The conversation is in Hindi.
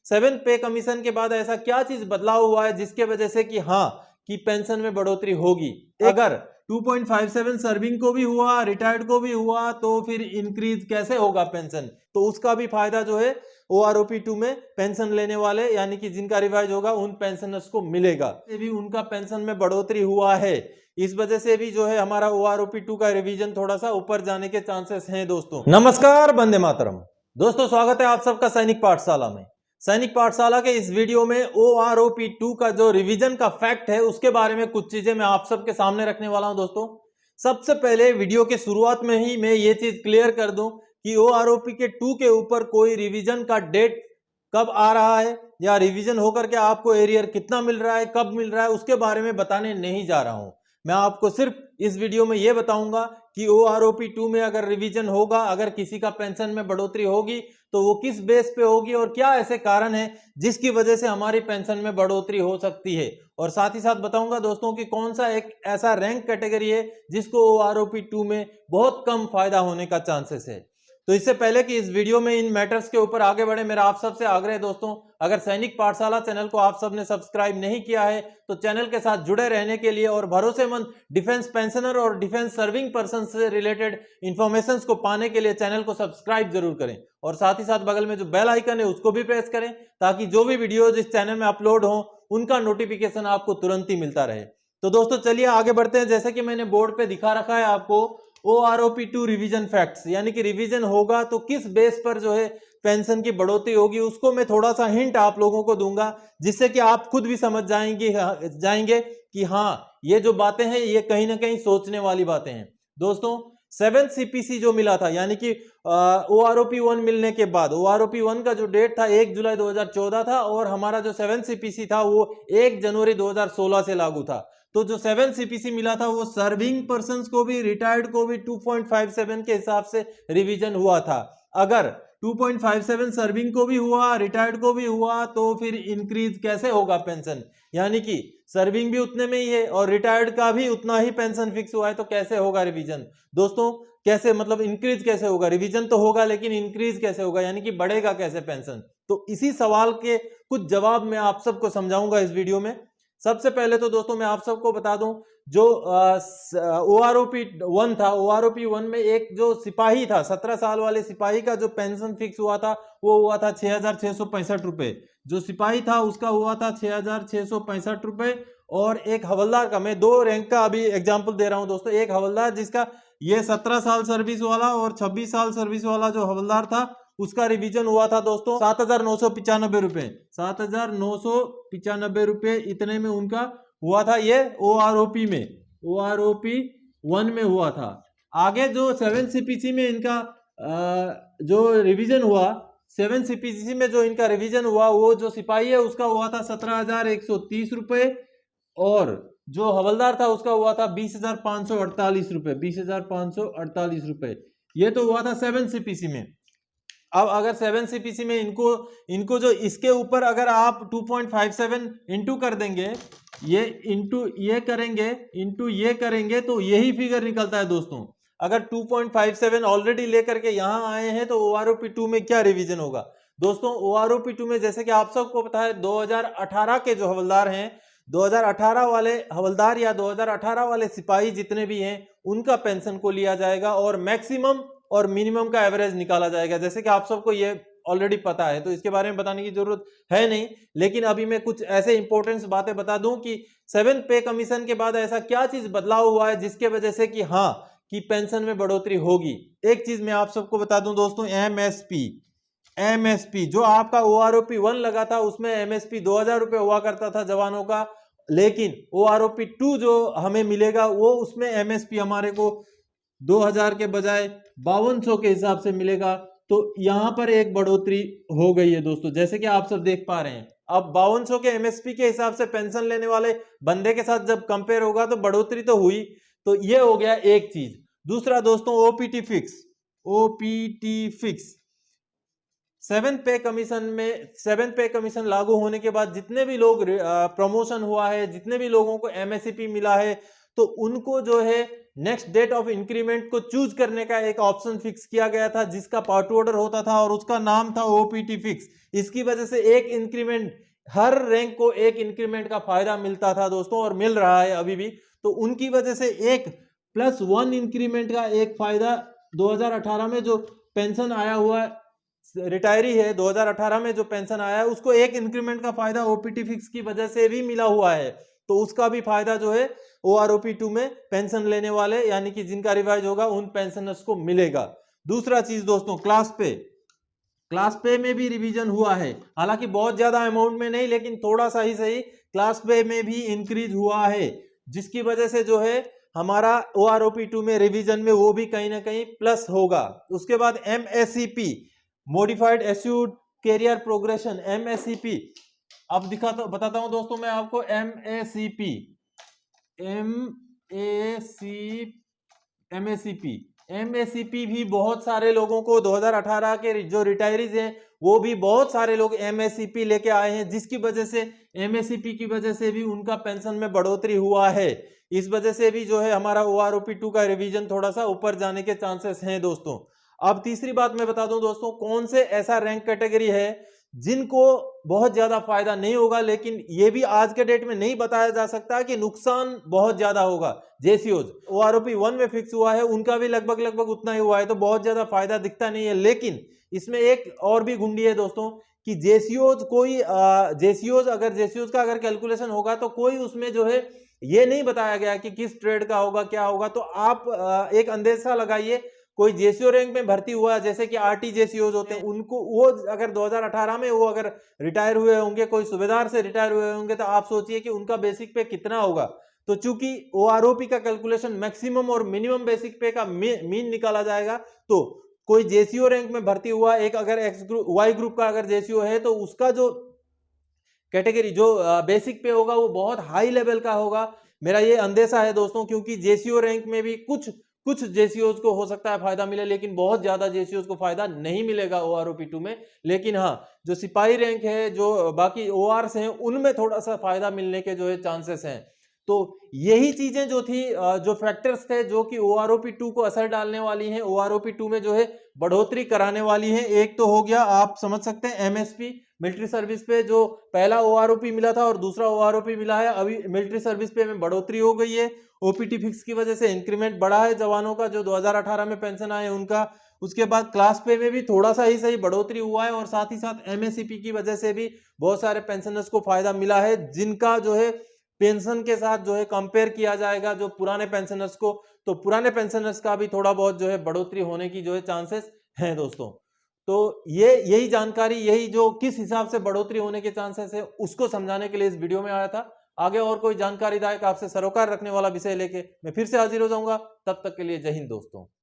सेवेंथ पे कमीशन के बाद ऐसा क्या चीज बदलाव हुआ है जिसके वजह से कि हाँ कि पेंशन में बढ़ोतरी होगी। अगर 2.57 सर्विंग को भी हुआ, रिटायर्ड को भी हुआ, तो फिर इंक्रीज कैसे होगा पेंशन, तो उसका भी फायदा जो है OROP 2 में पेंशन लेने वाले यानी कि जिनका रिवाइज होगा उन पेंशनर्स को मिलेगा। ये भी उनका पेंशन में बढ़ोतरी हुआ है, इस वजह से भी जो है हमारा OROP 2 का रिवीजन थोड़ा सा ऊपर जाने के चांसेस हैं। दोस्तों नमस्कार, वंदे मातरम। दोस्तों स्वागत है आप सबका सैनिक पाठशाला में। सैनिक पाठशाला के इस वीडियो में OROP 2 का जो रिवीजन का फैक्ट है उसके बारे में कुछ चीजें मैं आप सबके सामने रखने वाला हूं। दोस्तों सबसे पहले वीडियो के शुरुआत में ही मैं ये चीज क्लियर कर दूं कि OROP के 2 के ऊपर कोई रिवीजन का डेट कब आ रहा है या रिवीजन होकर के आपको एरियर कितना मिल रहा है, कब मिल रहा है, उसके बारे में बताने नहीं जा रहा हूं। मैं आपको सिर्फ इस वीडियो में यह बताऊंगा कि OROP 2 में अगर रिवीजन होगा, अगर किसी का पेंशन में बढ़ोतरी होगी तो वो किस बेस पे होगी और क्या ऐसे कारण है जिसकी वजह से हमारी पेंशन में बढ़ोतरी हो सकती है। और साथ ही साथ बताऊंगा दोस्तों कि कौन सा एक ऐसा रैंक कैटेगरी है जिसको OROP 2 में बहुत कम फायदा होने का चांसेस है। तो इससे पहले कि इस वीडियो में इन मैटर्स के ऊपर आगे बढ़े, मेरा आप सबसे आग्रह है दोस्तों, अगर सैनिक पाठशाला चैनल को आप सबने सब्सक्राइब नहीं किया है तो चैनल के साथ जुड़े रहने के लिए और भरोसेमंद डिफेंस पेंशनर और डिफेंस सर्विंग पर्सन से रिलेटेड इंफॉर्मेशन को पाने के लिए चैनल को सब्सक्राइब जरूर करें और साथ ही साथ बगल में जो बेल आइकन है उसको भी प्रेस करें ताकि जो भी वीडियो इस चैनल में अपलोड हो उनका नोटिफिकेशन आपको तुरंत ही मिलता रहे। तो दोस्तों चलिए आगे बढ़ते हैं। जैसे कि मैंने बोर्ड पे दिखा रखा है आपको OROP 2 रिवीजन फैक्ट्स, यानी कि रिवीजन होगा तो किस बेस पर जो है पेंशन की बढ़ोतरी होगी, उसको मैं थोड़ा सा हिंट आप लोगों को दूंगा जिससे कि आप खुद भी समझ जाएंगे कि हाँ ये जो बातें हैं ये कहीं ना कहीं सोचने वाली बातें हैं। दोस्तों 7th CPC जो मिला था, यानी कि OROP 1 मिलने के बाद OROP 1 का जो डेट था 1 जुलाई 2014 था और हमारा जो 7th CPC था वो 1 जनवरी 2016 से लागू था। तो जो 7th CPC मिला था वो सर्विंग पर्संस को भी, रिटायर्ड को भी 2.57 के हिसाब से रिवीजन हुआ था। अगर 2.57 सर्विंग को भी हुआ, रिटायर्ड को भी हुआ, तो फिर इंक्रीज कैसे होगा पेंशन, यानी कि सर्विंग भी उतने में ही है और रिटायर्ड का भी उतना ही पेंशन फिक्स हुआ है, तो कैसे होगा रिवीजन। दोस्तों कैसे, मतलब इंक्रीज कैसे होगा, रिवीजन तो होगा लेकिन इंक्रीज कैसे होगा, यानी कि बढ़ेगा कैसे पेंशन। तो इसी सवाल के कुछ जवाब मैं आप सबको समझाऊंगा इस वीडियो में। सबसे पहले तो दोस्तों मैं आप सबको बता दूं जो OROP 1 था, OROP 1 में एक जो सिपाही था, 17 साल वाले सिपाही का जो पेंशन फिक्स हुआ था वो हुआ था 6,665 रुपए। जो सिपाही था उसका हुआ था 6,665 रुपए। और एक हवलदार का, मैं 2 रैंक का अभी एग्जाम्पल दे रहा हूं दोस्तों। एक हवलदार जिसका ये 17 साल सर्विस वाला और 26 साल सर्विस वाला जो हवलदार था उसका रिवीजन हुआ था दोस्तों 7,995 रुपए। 7,995 रुपए इतने में उनका हुआ था, ये OROP में, OROP 1 में हुआ था। आगे जो 7 CPC में इनका जो रिवीजन हुआ, 7 CPC में जो इनका रिवीजन हुआ वो जो सिपाही है उसका हुआ था 17,130 रुपए और जो हवलदार था उसका हुआ था 20,548 रुपए, 20,548 रुपए। ये तो हुआ था 7 CPC में। अब अगर 7 CPC में इनको जो इसके ऊपर अगर आप 2.57 इंटू कर देंगे, ये इंटू ये करेंगे, इंटू ये करेंगे तो यही फिगर निकलता है दोस्तों। अगर 2.57 ऑलरेडी लेकर के यहां आए हैं तो OROP 2 में क्या रिवीजन होगा दोस्तों। OROP 2 में जैसे कि आप सबको पता है 2018 के जो हवलदार हैं, 2018 वाले हवलदार या 2018 वाले सिपाही जितने भी हैं उनका पेंशन को लिया जाएगा और मैक्सिमम और मिनिमम का एवरेज निकाला जाएगा। जैसे कि आप सबको ये ऑलरेडी पता है तो इसके बारे में बताने की जरूरत है नहीं, लेकिन अभी मैं कुछ ऐसे इंपॉर्टेंट बातें बता दूं कि 7th पे कमीशन के बाद ऐसा क्या चीज बदलाव हुआ है जिसके वजह से कि हाँ कि पेंशन में बढ़ोतरी होगी। एक चीज मैं आप सबको बता दूं दोस्तों, MSP जो आपका OROP 1 लगा था उसमें MSP 2,000 रुपए हुआ करता था जवानों का, लेकिन OROP 2 जो हमें मिलेगा वो उसमें MSP हमारे को 2,000 के बजाय 5,200 के हिसाब से मिलेगा। तो यहां पर एक बढ़ोतरी हो गई है दोस्तों, जैसे कि आप सब देख पा रहे हैं। अब 5,200 के MSP के हिसाब से पेंशन लेने वाले बंदे के साथ जब कंपेयर होगा तो बढ़ोतरी तो हुई। तो ये हो गया एक चीज। दूसरा दोस्तों OPT फिक्स 7th पे कमीशन लागू होने के बाद जितने भी लोग प्रमोशन हुआ है, जितने भी लोगों को MSCP मिला है, तो उनको जो है नेक्स्ट डेट ऑफ इंक्रीमेंट को चूज करने का एक ऑप्शन फिक्स किया गया था, जिसका पार्ट ऑर्डर होता था और उसका नाम था ओपीटी फिक्स। इसकी वजह से एक इंक्रीमेंट, हर रैंक को एक इंक्रीमेंट का फायदा मिलता था दोस्तों, और मिल रहा है अभी भी। तो उनकी वजह से एक +1 इंक्रीमेंट का एक फायदा 2018 में जो पेंशन आया हुआ रिटायरी है, 2018 में जो पेंशन आया है उसको एक इंक्रीमेंट का फायदा ओपीटी फिक्स की वजह से भी मिला हुआ है। तो उसका भी फायदा जो है OROP2 में पेंशन लेने वाले यानी कि जिनका रिवाइज होगा उन पेंशनर्स को मिलेगा। दूसरा चीज दोस्तों, क्लास पे में भी रिवीजन हुआ है, हालांकि बहुत ज्यादा अमाउंट में नहीं, लेकिन थोड़ा सा ही सही क्लास पे में भी इंक्रीज हुआ है, जिसकी वजह से जो है हमारा OROP2 में रिवीजन में वो भी कहीं ना कहीं प्लस होगा। उसके बाद MACP, modified assured career progression, MACP। अब बताता हूं दोस्तों मैं आपको MACP भी बहुत सारे लोगों को 2018 के जो रिटायरीज हैं वो भी बहुत सारे लोग MACP लेके आए हैं, जिसकी वजह से MACP की वजह से भी उनका पेंशन में बढ़ोतरी हुआ है। इस वजह से भी जो है हमारा OROP2 का रिवीजन थोड़ा सा ऊपर जाने के चांसेस हैं दोस्तों। अब तीसरी बात मैं बता दूं दोस्तों, कौन से ऐसा रैंक कैटेगरी है जिनको बहुत ज्यादा फायदा नहीं होगा, लेकिन ये भी आज के डेट में नहीं बताया जा सकता कि नुकसान बहुत ज्यादा होगा। जेसीओज OROP1 में फिक्स हुआ है, उनका भी लगभग उतना ही हुआ है, तो बहुत ज्यादा फायदा दिखता नहीं है। लेकिन इसमें एक और भी घुंडी है दोस्तों कि जेसीओज का अगर कैलकुलेशन होगा तो कोई उसमें जो है ये नहीं बताया गया कि किस ट्रेड का होगा, क्या होगा। तो आप एक अंदेशा लगाइए, कोई जेसीओ रैंक में भर्ती हुआ जैसे कि आरटी जेसीओज होते हैं, उनको वो अगर 2018 में वो अगर रिटायर हुए होंगे, कोई सूबेदार से रिटायर हुए होंगे, तो आप सोचिए कि उनका बेसिक पे कितना होगा। तो चूंकि OROP का कैलकुलेशन मैक्सिमम और मिनिमम बेसिक पे का मीन निकाला जाएगा, तो कोई जेसीओ रैंक में भर्ती हुआ एक अगर वाई ग्रुप का अगर जेसीओ है तो उसका जो कैटेगरी जो बेसिक पे होगा वो बहुत हाई लेवल का होगा। मेरा ये अंदेशा है दोस्तों, क्योंकि जेसीओ रैंक में भी कुछ जेसीओज को हो सकता है फायदा मिले, लेकिन बहुत ज्यादा जेसीओज को फायदा नहीं मिलेगा OROP2 में। लेकिन हाँ, जो सिपाही रैंक है, जो बाकी ORs हैं, उनमें थोड़ा सा फायदा मिलने के जो है चांसेस हैं। तो यही चीजें जो थी, जो फैक्टर्स थे जो कि OROP2 को असर डालने वाली हैं, OROP2 में जो है बढ़ोतरी कराने वाली है। एक तो हो गया, आप समझ सकते हैं, MSP मिलिट्री सर्विस पे जो पहला OROP मिला था और दूसरा OROP मिला है, अभी मिलिट्री सर्विस पे में बढ़ोतरी हो गई है। OPT फिक्स की वजह से इंक्रीमेंट बढ़ा है जवानों का, जो 2018 में पेंशन आए उनका। उसके बाद क्लास पे में भी थोड़ा सा ही सही बढ़ोतरी हुआ है, और साथ ही साथ MACP की वजह से भी बहुत सारे पेंशनर्स को फायदा मिला है, जिनका जो है पेंशन के साथ जो है कंपेयर किया जाएगा जो पुराने पेंशनर्स को, तो पुराने पेंशनर्स का भी थोड़ा बहुत जो है बढ़ोतरी होने की जो है चांसेस हैं दोस्तों। तो यही जानकारी, यही जो किस हिसाब से बढ़ोतरी होने के चांसेस है, उसको समझाने के लिए इस वीडियो में आया था। आगे और कोई जानकारीदायक आपसे सरोकार रखने वाला विषय लेके मैं फिर से हाजिर हो जाऊंगा। तब तक के लिए जय हिंद दोस्तों।